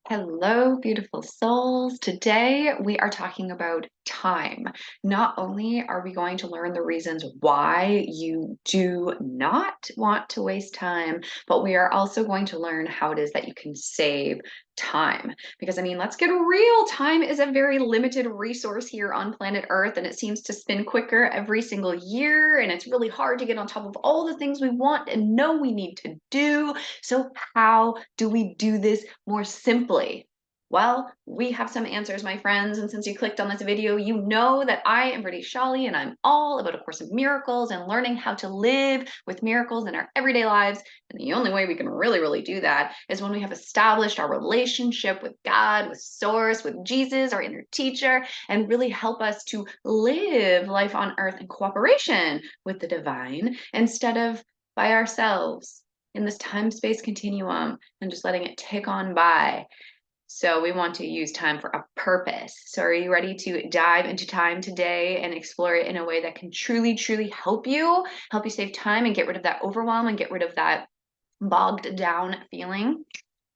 Hello, beautiful souls. Today we are talking about time. Not only are we going to learn the reasons why you do not want to waste time, but we are also going to learn how it is that you can save time. Because, let's get real. Time is a very limited resource here on planet Earth, and it seems to spin quicker every single year. And it's really hard to get on top of all the things we want and know we need to do. So, how do we do this more simply? Well, we have some answers, my friends. And since you clicked on this video, you know that I am British Shali and I'm all about A Course of Miracles and learning how to live with miracles in our everyday lives. And the only way we can really do that is when we have established our relationship with God, with Source, with Jesus, our inner teacher, and really help us to live life on earth in cooperation with the divine instead of by ourselves in this time-space continuum and just letting it tick on by. So we want to use time for a purpose. So are you ready to dive into time today and explore it in a way that can truly help you save time and get rid of that overwhelm and get rid of that bogged down feeling?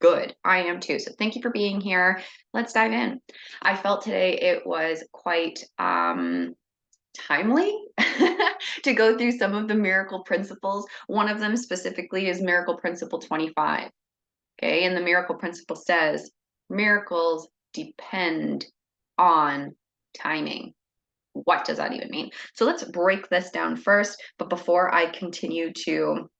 Good. I am too. So thank you for being here. Let's dive in. I felt today it was quite timely to go through some of the miracle principles. One of them specifically is miracle principle 25. Okay, and the miracle principle says miracles depend on timing. What does that even mean? So let's break this down first. But before I continue to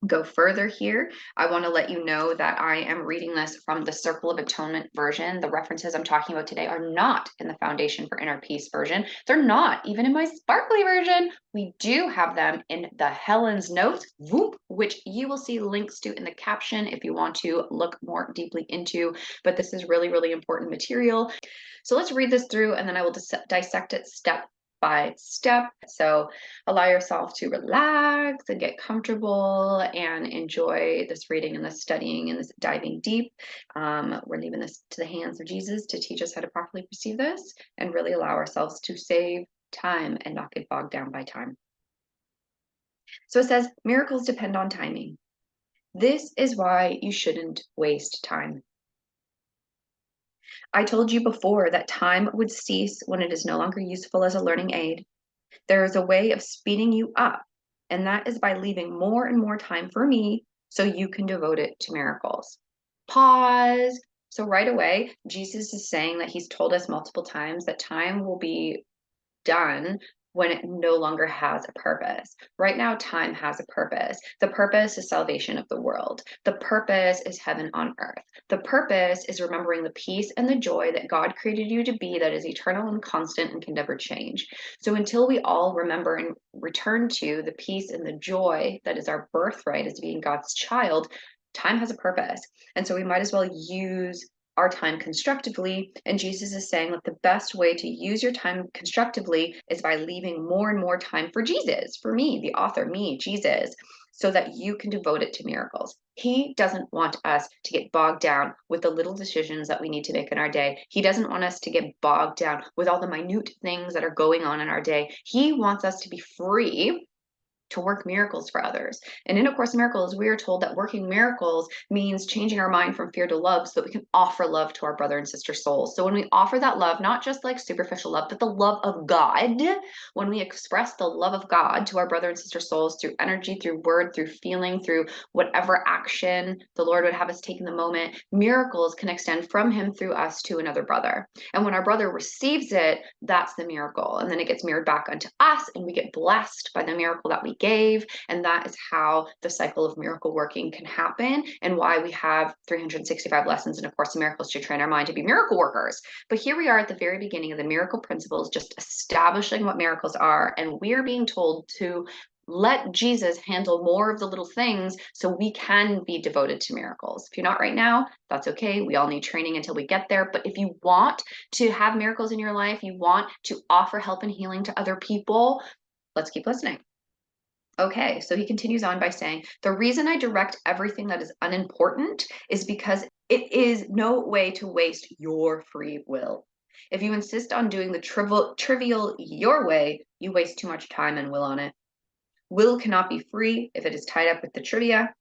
go further here, I want to let you know that I am reading this from the Circle of Atonement version. The references I'm talking about today are not in the Foundation for Inner Peace version. They're not even in my sparkly version. We do have them in the Helens notes, which you will see links to in the caption if you want to look more deeply into. But this is really important material. So let's read this through and then I will dissect it step by step. So allow yourself to relax and get comfortable and enjoy this reading and this studying and this diving deep. We're leaving this to the hands of Jesus to teach us how to properly perceive this and really allow ourselves to save time and not get bogged down by time. So it says, miracles depend on timing. This is why you shouldn't waste time. I told you before that time would cease when it is no longer useful as a learning aid. There is a way of speeding you up, and that is by leaving more and more time for me so you can devote it to miracles. Pause. So right away, Jesus is saying that he's told us multiple times that time will be done when it no longer has a purpose. Right now, time has a purpose. The purpose is salvation of the world. The purpose is heaven on earth. The purpose is remembering the peace and the joy that God created you to be, that is eternal and constant and can never change. So until we all remember and return to the peace and the joy that is our birthright as being God's child, time has a purpose. And so we might as well use our time constructively. And Jesus is saying that the best way to use your time constructively is by leaving more and more time for Jesus, for me, the author, me, Jesus, so that you can devote it to miracles. He doesn't want us to get bogged down with the little decisions that we need to make in our day. He doesn't want us to get bogged down with all the minute things that are going on in our day. He wants us to be free to work miracles for others. And in A Course in Miracles, we are told that working miracles means changing our mind from fear to love so that we can offer love to our brother and sister souls. So when we offer that love, not just like superficial love, but the love of God, when we express the love of God to our brother and sister souls through energy, through word, through feeling, through whatever action the Lord would have us take in the moment, miracles can extend from him through us to another brother. And when our brother receives it, that's the miracle. And then it gets mirrored back unto us and we get blessed by the miracle that we gave. And that is how the cycle of miracle working can happen and why we have 365 lessons in A Course in Miracles to train our mind to be miracle workers. But here we are at the very beginning of the miracle principles, just establishing what miracles are. And we're being told to let Jesus handle more of the little things so we can be devoted to miracles. If you're not right now, that's okay. We all need training until we get there. But if you want to have miracles in your life, you want to offer help and healing to other people, let's keep listening. Okay, so he continues on by saying, the reason I direct everything that is unimportant is because it is no way to waste your free will. If you insist on doing the trivial your way, you waste too much time and will on it. Will cannot be free if it is tied up with the trivia.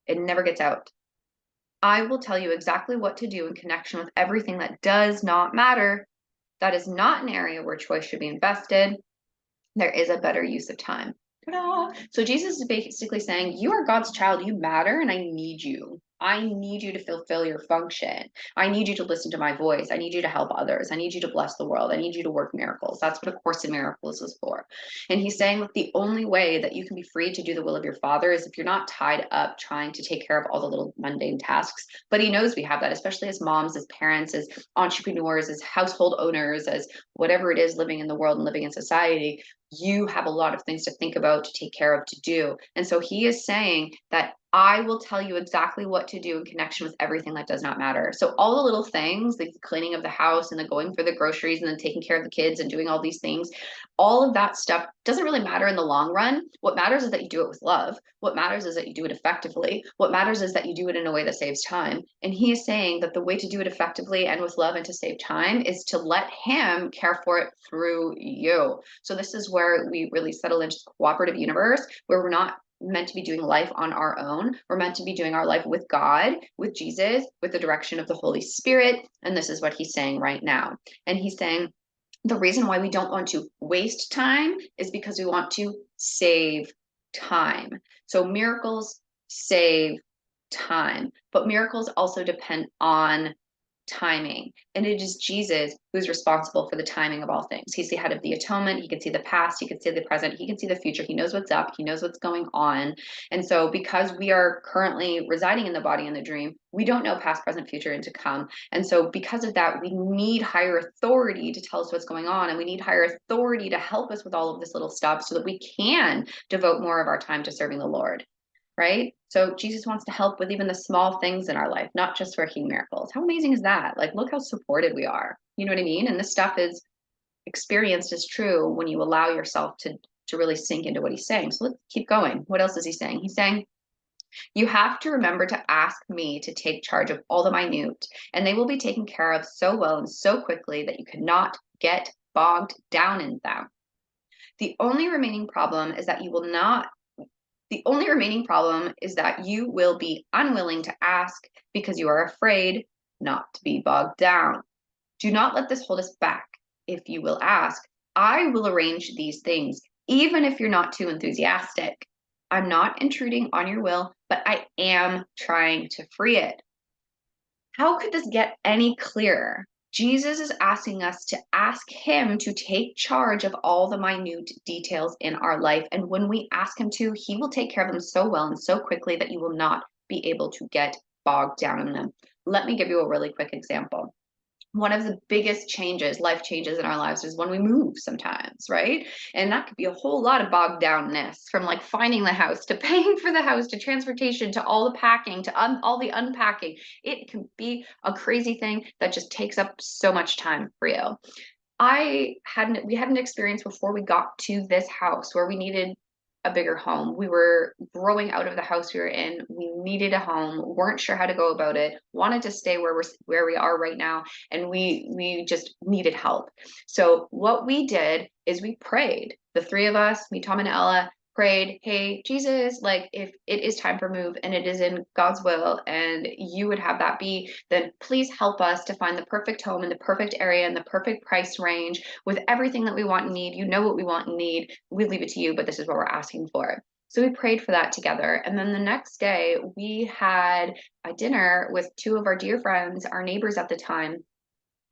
It never gets out. I will tell you exactly what to do in connection with everything that does not matter. That is not an area where choice should be invested. There is a better use of time. Ta-da! So Jesus is basically saying, you are God's child, you matter, and I need you. I need you to fulfill your function. I need you to listen to my voice. I need you to help others. I need you to bless the world. I need you to work miracles. That's what A Course in Miracles is for. And he's saying that the only way that you can be free to do the will of your Father is if you're not tied up trying to take care of all the little mundane tasks. But he knows we have that, especially as moms, as parents, as entrepreneurs, as household owners, as whatever it is living in the world and living in society. You have a lot of things to think about, to take care of, to do. And so he is saying that I will tell you exactly what to do in connection with everything that does not matter. So all the little things, the cleaning of the house and the going for the groceries and then taking care of the kids and doing all these things, all of that stuff doesn't really matter in the long run. What matters is that you do it with love. What matters is that you do it effectively. What matters is that you do it in a way that saves time. And he is saying that the way to do it effectively and with love and to save time is to let him care for it through you. So this is where we really settle into the cooperative universe, where we're not meant to be doing life on our own. We're meant to be doing our life with God, with Jesus, with the direction of the Holy Spirit. And this is what he's saying right now. And he's saying the reason why we don't want to waste time is because we want to save time. So miracles save time, but miracles also depend on timing. And it is Jesus who's responsible for the timing of all things. He's the head of the atonement. He can see the past, he can see the present, he can see the future. He knows what's up, he knows what's going on. And so because we are currently residing in the body in the dream, we don't know past, present, future, and to come. And so because of that, we need higher authority to tell us what's going on. And we need higher authority to help us with all of this little stuff so that we can devote more of our time to serving the Lord. Right? So Jesus wants to help with even the small things in our life, not just working miracles. How amazing is that? Like, look how supported we are. You know what I mean? And this stuff is experienced as true when you allow yourself to really sink into what he's saying. So let's keep going. What else is he saying? He's saying, you have to remember to ask me to take charge of all the minute, and they will be taken care of so well and so quickly that you cannot get bogged down in them. The only remaining problem is that you will not The only remaining problem is that you will be unwilling to ask because you are afraid not to be bogged down. Do not let this hold us back. If you will ask, I will arrange these things, even if you're not too enthusiastic. I'm not intruding on your will, but I am trying to free it. How could this get any clearer? Jesus is asking us to ask him to take charge of all the minute details in our life. And when we ask him to, he will take care of them so well and so quickly that you will not be able to get bogged down in them. Let me give you a really quick example. One of the biggest changes, life changes in our lives is when we move sometimes, right? And that could be a whole lot of bogged downness, from like finding the house to paying for the house to transportation to all the packing to all the unpacking. It can be a crazy thing that just takes up so much time for you. We had an experience before we got to this house where we needed a bigger home. We were growing out of the house we were in. We needed a home, weren't sure how to go about it, wanted to stay where we are right now, and we just needed help. So what we did is we prayed. The three of us, me, Tom, and Ella, prayed, hey, Jesus, like if it is time for move and it is in God's will and you would have that be, then please help us to find the perfect home in the perfect area and the perfect price range with everything that we want and need. You know what we want and need. We leave it to you, but this is what we're asking for. So we prayed for that together. And then the next day we had a dinner with two of our dear friends, our neighbors at the time.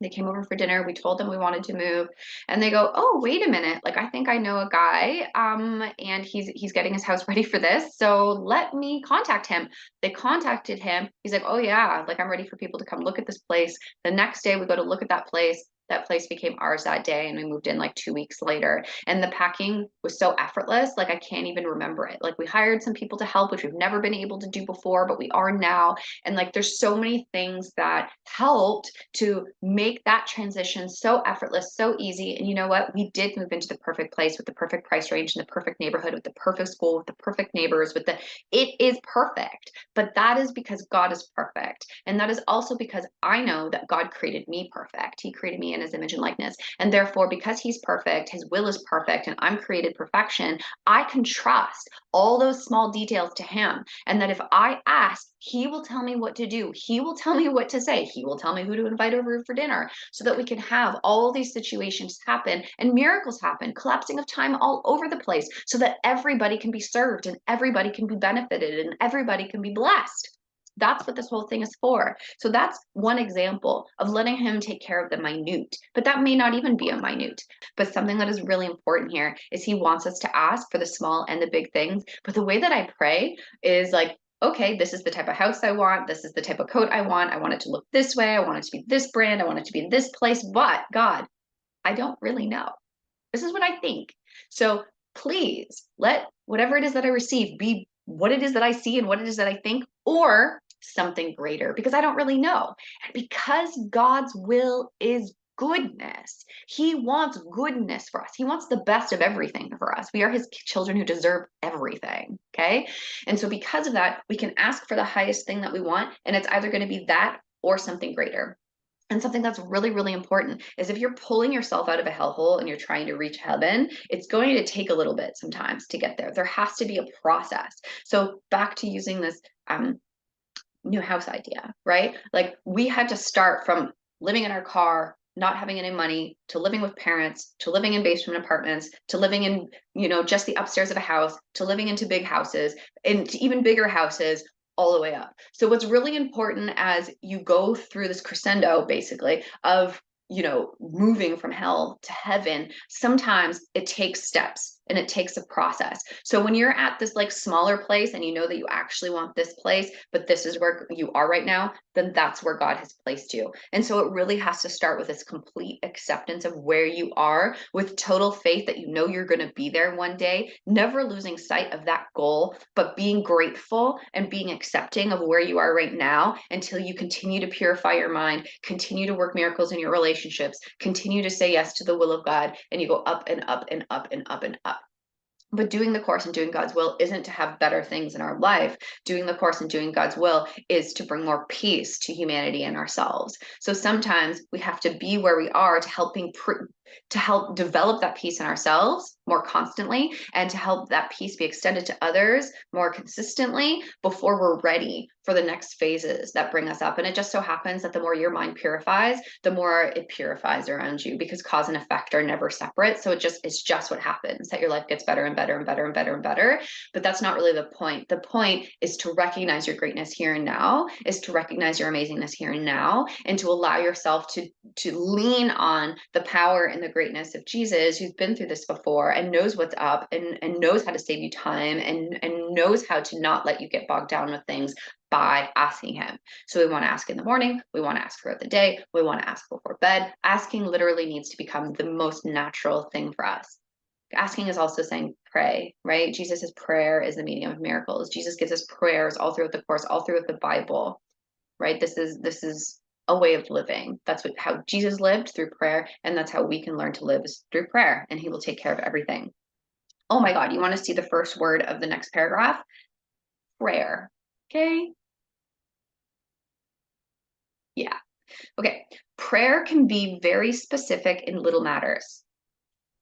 They came over for dinner. We told them we wanted to move, and they go, "Oh, wait a minute! Like, I think I know a guy, and he's getting his house ready for this. So let me contact him." They contacted him. He's like, "Oh yeah, like I'm ready for people to come look at this place." The next day, we go to look at that place. That place became ours that day, and we moved in like 2 weeks later. And the packing was so effortless, like I can't even remember it. Like we hired some people to help, which we've never been able to do before, but we are now. And like there's so many things that helped to make that transition so effortless, so easy. And you know what? We did move into the perfect place with the perfect price range in the perfect neighborhood, with the perfect school, with the perfect neighbors, it is perfect. But that is because God is perfect. And that is also because I know that God created me perfect. He created me me in his image and likeness. And therefore, because he's perfect, his will is perfect, and I'm created perfection, I can trust all those small details to him. And that if I ask, he will tell me what to do. He will tell me what to say. He will tell me who to invite over for dinner, so that we can have all these situations happen and miracles happen, collapsing of time all over the place, so that everybody can be served and everybody can be benefited and everybody can be blessed. That's what this whole thing is for. So that's one example of letting him take care of the minute, but that may not even be a minute. But something that is really important here is he wants us to ask for the small and the big things. But the way that I pray is like, okay, this is the type of house I want. This is the type of coat I want. I want it to look this way. I want it to be this brand. I want it to be in this place. But God, I don't really know. This is what I think. So please let whatever it is that I receive be what it is that I see and what it is that I think, or something greater, because I don't really know. And because God's will is goodness, he wants goodness for us. He wants the best of everything for us. We are his children who deserve everything. Okay. And so because of that, we can ask for the highest thing that we want, and it's either going to be that or something greater. And something that's really, really important is if you're pulling yourself out of a hellhole and you're trying to reach heaven, it's going to take a little bit sometimes to get there. There has to be a process. So back to using this new house idea, right? Like we had to start from living in our car, not having any money, to living with parents, to living in basement apartments, to living in, just the upstairs of a house, to living into big houses, and to even bigger houses, all the way up. So what's really important as you go through this crescendo, basically, of moving from hell to heaven, sometimes it takes steps and it takes a process. So when you're at this like smaller place and you know that you actually want this place, but this is where you are right now, then that's where God has placed you. And so it really has to start with this complete acceptance of where you are, with total faith that you're going to be there one day, never losing sight of that goal, but being grateful and being accepting of where you are right now until you continue to purify your mind, continue to work miracles in your relationships, continue to say yes to the will of God, and you go up and up and up and up and up. But doing the course and doing God's will isn't to have better things in our life. Doing the course and doing God's will is to bring more peace to humanity and ourselves. So sometimes we have to be where we are to help develop that peace in ourselves more constantly, and to help that peace be extended to others more consistently before we're ready for the next phases that bring us up. And it just so happens that the more your mind purifies, the more it purifies around you, because cause and effect are never separate. So it's just what happens, that your life gets better and better and better and better and better. But that's not really the point. The point is to recognize your greatness here and now, is to recognize your amazingness here and now, and to allow yourself to lean on the power and the greatness of Jesus, who's been through this before and knows what's up, and knows how to save you time, and knows how to not let you get bogged down with things by asking him. So we want to ask in the morning, we want to ask throughout the day, we want to ask before bed. Asking literally needs to become the most natural thing for us. Asking is also saying pray, right? Jesus' prayer is the medium of miracles. Jesus gives us prayers all throughout the course, all throughout the Bible, right? This is a way of living. That's how Jesus lived, through prayer, and that's how we can learn to live, is through prayer, and he will take care of everything. Oh my God, you want to see the first word of the next paragraph? Prayer. Okay. Yeah. Okay. Prayer can be very specific in little matters.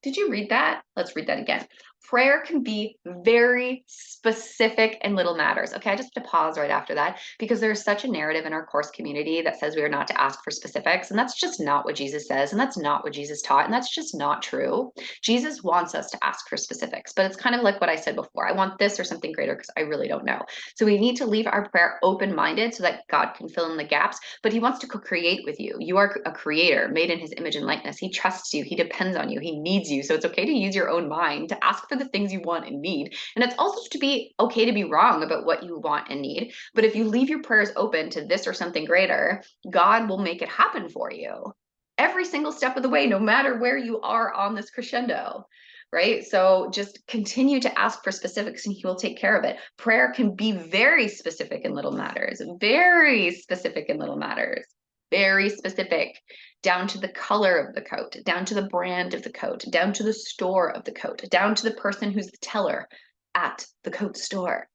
Did you read that? Let's read that again. Prayer can be very specific in little matters. Okay, I just have to pause right after that, because there's such a narrative in our course community that says we are not to ask for specifics, and that's just not what Jesus says, and that's not what Jesus taught, and that's just not true. Jesus wants us to ask for specifics, but it's kind of like what I said before. I want this or something greater because I really don't know. So we need to leave our prayer open-minded so that God can fill in the gaps, but he wants to co-create with you. You are a creator made in his image and likeness. He trusts you. He depends on you. He needs you. So it's okay to use your own mind to ask for the things you want and need. And it's also to be okay to be wrong about what you want and need. But if you leave your prayers open to this or something greater, God will make it happen for you every single step of the way, no matter where you are on this crescendo. Right? So just continue to ask for specifics and he will take care of it. Prayer can be very specific in little matters, very specific in little matters, very specific, down to the color of the coat, down to the brand of the coat, down to the store of the coat, down to the person who's the teller at the coat store.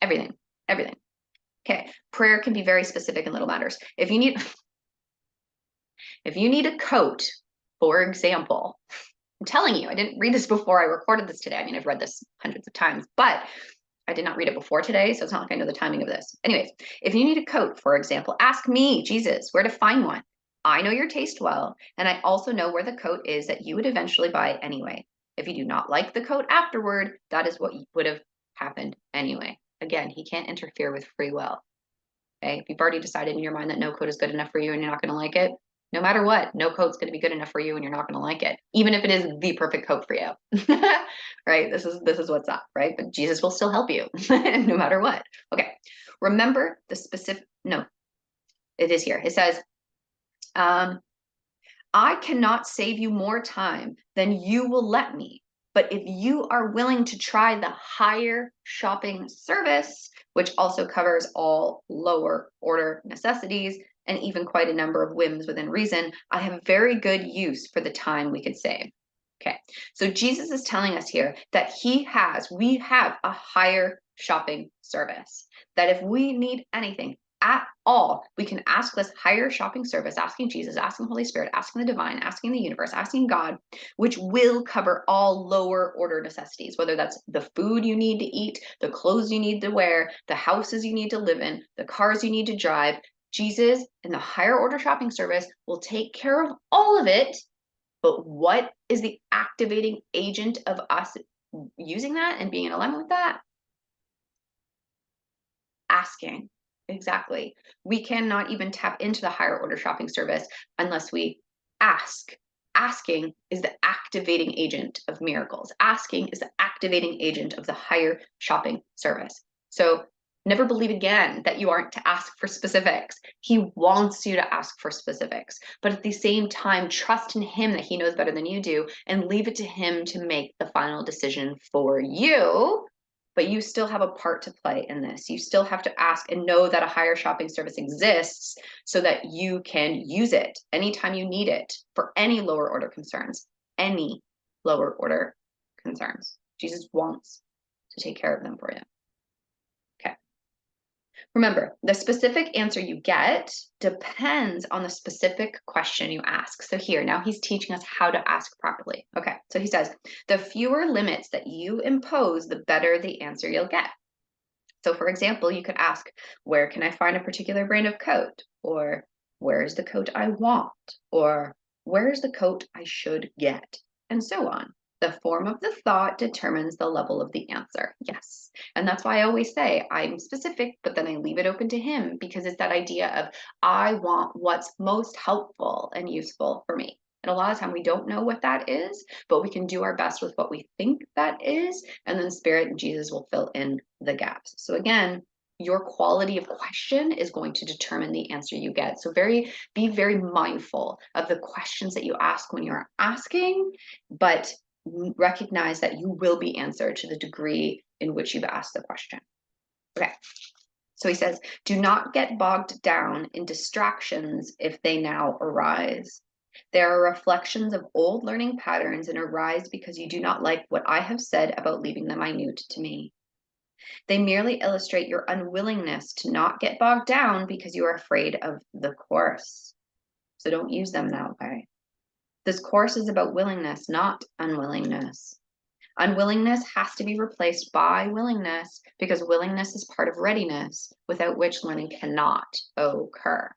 Everything, everything. Okay, prayer can be very specific in little matters. If you need If you need a coat, for example, I'm telling you, I didn't read this before I recorded this today. I mean, I've read this hundreds of times, but I did not read it before today, so it's not like I know the timing of this. Anyways, if you need a coat, for example, ask me, Jesus, where to find one. I know your taste well, and I also know where the coat is that you would eventually buy anyway. If you do not like the coat afterward, that is what would have happened anyway. Again, he can't interfere with free will. Okay, if you've already decided in your mind that no coat is good enough for you and you're not going to like it, no matter what, no coat's going to be good enough for you and you're not going to like it, even if it is the perfect coat for you. Right? This is what's up, right? But Jesus will still help you no matter what. Okay. Remember the specific, no, it is here. It says, I cannot save you more time than you will let me. But if you are willing to try the higher shopping service, which also covers all lower order necessities and even quite a number of whims within reason, I have very good use for the time we could save. Okay, so Jesus is telling us here that we have a higher shopping service. That if we need anything at all, we can ask this higher shopping service, asking Jesus, asking the Holy Spirit, asking the divine, asking the universe, asking God, which will cover all lower order necessities, whether that's the food you need to eat, the clothes you need to wear, the houses you need to live in, the cars you need to drive. Jesus and the higher order shopping service will take care of all of it. But what is the activating agent of us using that and being in alignment with that? Asking. Exactly. We cannot even tap into the higher order shopping service unless we ask. Asking is the activating agent of miracles. Asking is the activating agent of the higher shopping service. So never believe again that you aren't to ask for specifics. He wants you to ask for specifics, but at the same time, trust in him that he knows better than you do and leave it to him to make the final decision for you. But you still have a part to play in this. You still have to ask and know that a higher shopping service exists so that you can use it anytime you need it for any lower order concerns, any lower order concerns. Jesus wants to take care of them for you. Okay. Remember, the specific answer you get depends on the specific question you ask. So here, now he's teaching us how to ask properly. Okay, so he says, the fewer limits that you impose, the better the answer you'll get. So for example, you could ask, where can I find a particular brand of coat? Or where's the coat I want? Or where's the coat I should get? And so on. The form of the thought determines the level of the answer. Yes. And that's why I always say I'm specific, but then I leave it open to him, because it's that idea of I want what's most helpful and useful for me. And a lot of time we don't know what that is, but we can do our best with what we think that is. And then Spirit and Jesus will fill in the gaps. So again, your quality of question is going to determine the answer you get. So be very mindful of the questions that you ask when you're asking, but recognize that you will be answered to the degree in which you've asked the question. Okay. So he says, do not get bogged down in distractions if they now arise. They are reflections of old learning patterns and arise because you do not like what I have said about leaving the minute to me. They merely illustrate your unwillingness to not get bogged down because you are afraid of the course. So don't use them that way. This course is about willingness, not unwillingness. Unwillingness has to be replaced by willingness because willingness is part of readiness, without which learning cannot occur.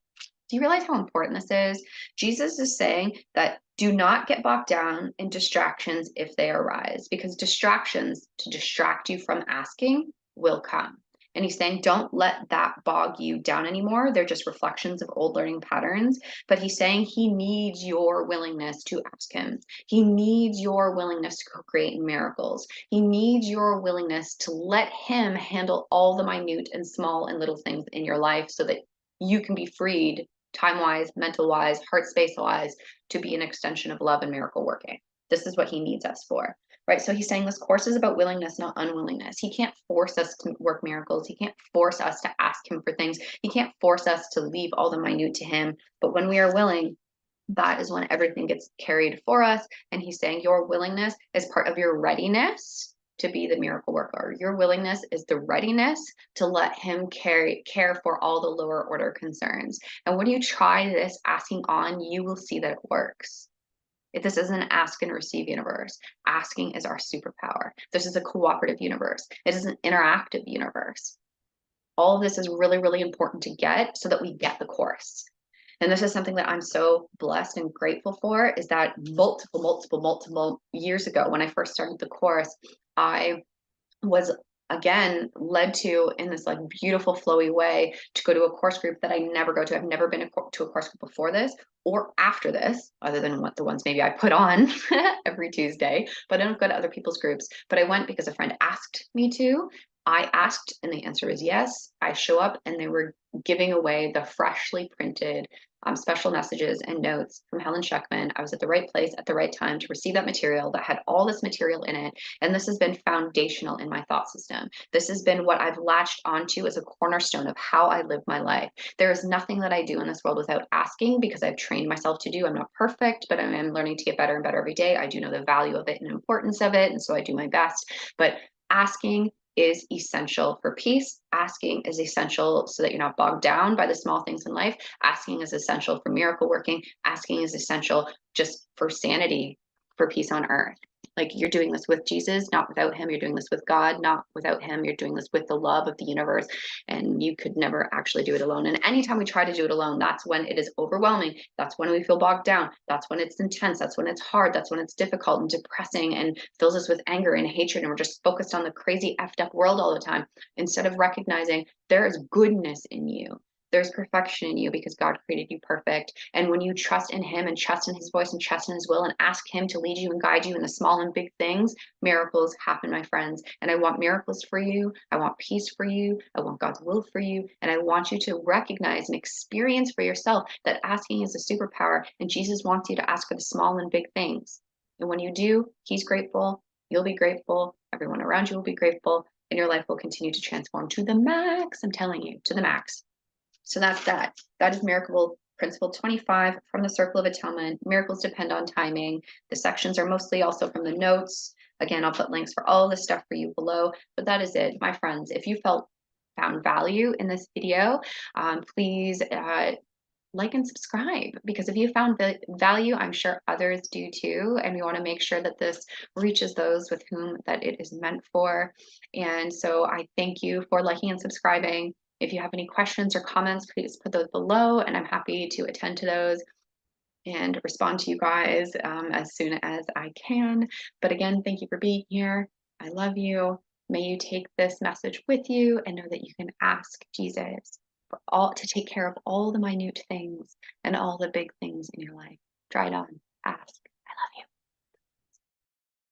Do you realize how important this is? Jesus is saying that do not get bogged down in distractions if they arise, because distractions to distract you from asking will come. And he's saying, don't let that bog you down anymore. They're just reflections of old learning patterns. But he's saying he needs your willingness to ask him. He needs your willingness to create miracles. He needs your willingness to let him handle all the minute and small and little things in your life so that you can be freed time-wise, mental-wise, heart space-wise, to be an extension of love and miracle working. This is what he needs us for. Right? So he's saying this course is about willingness, not unwillingness. He can't force us to work miracles. He can't force us to ask him for things. He can't force us to leave all the minute to him. But when we are willing, that is when everything gets carried for us. And he's saying your willingness is part of your readiness to be the miracle worker. Your willingness is the readiness to let him care for all the lower order concerns. And when you try this asking on, you will see that it works. If this isn't an ask and receive universe, asking is our superpower. This is a cooperative universe. It is an interactive universe. All of this is really, really important to get so that we get the course. And this is something that I'm so blessed and grateful for, is that multiple years ago, when I first started the course, I was again led to, in this like beautiful flowy way, to go to a course group that I never go to. I've never been to a course group before this or after this, other than what the ones maybe I put on every Tuesday, but I don't go to other people's groups. But I went because a friend asked me to. I asked and the answer is yes. I show up and they were giving away the freshly printed special messages and notes from Helen Sheckman. I was at the right place at the right time to receive that material that had all this material in it. And this has been foundational in my thought system. This has been what I've latched onto as a cornerstone of how I live my life. There is nothing that I do in this world without asking, because I've trained myself to do. I'm not perfect, but I am learning to get better and better every day. I do know the value of it and importance of it. And so I do my best. But asking is essential for peace. Asking is essential so that you're not bogged down by the small things in life. Asking is essential for miracle working. Asking is essential just for sanity, for peace on earth. Like, you're doing this with Jesus, not without him. You're doing this with God, not without him. You're doing this with the love of the universe, and you could never actually do it alone. And anytime we try to do it alone, that's when it is overwhelming. That's when we feel bogged down. That's when it's intense. That's when it's hard. That's when it's difficult and depressing and fills us with anger and hatred. And we're just focused on the crazy effed up world all the time, instead of recognizing there is goodness in you. There's perfection in you because God created you perfect. And when you trust in him and trust in his voice and trust in his will and ask him to lead you and guide you in the small and big things, miracles happen, my friends. And I want miracles for you. I want peace for you. I want God's will for you. And I want you to recognize and experience for yourself that asking is a superpower. And Jesus wants you to ask for the small and big things. And when you do, he's grateful. You'll be grateful. Everyone around you will be grateful. And your life will continue to transform to the max. I'm telling you, to the max. So that's that. That is Miracle Principle 25 from the Circle of Atonement. Miracles depend on timing. The sections are mostly also from the notes. Again, I'll put links for all this stuff for you below. But that is it, my friends. If you found value in this video, please like and subscribe, because if you found value, I'm sure others do too. And we want to make sure that this reaches those with whom that it is meant for. And so I thank you for liking and subscribing. If you have any questions or comments, please put those below, and I'm happy to attend to those and respond to you guys as soon as I can. But again, thank you for being here. I love you. May you take this message with you and know that you can ask Jesus for all to take care of all the minute things and all the big things in your life. Try it on. Ask.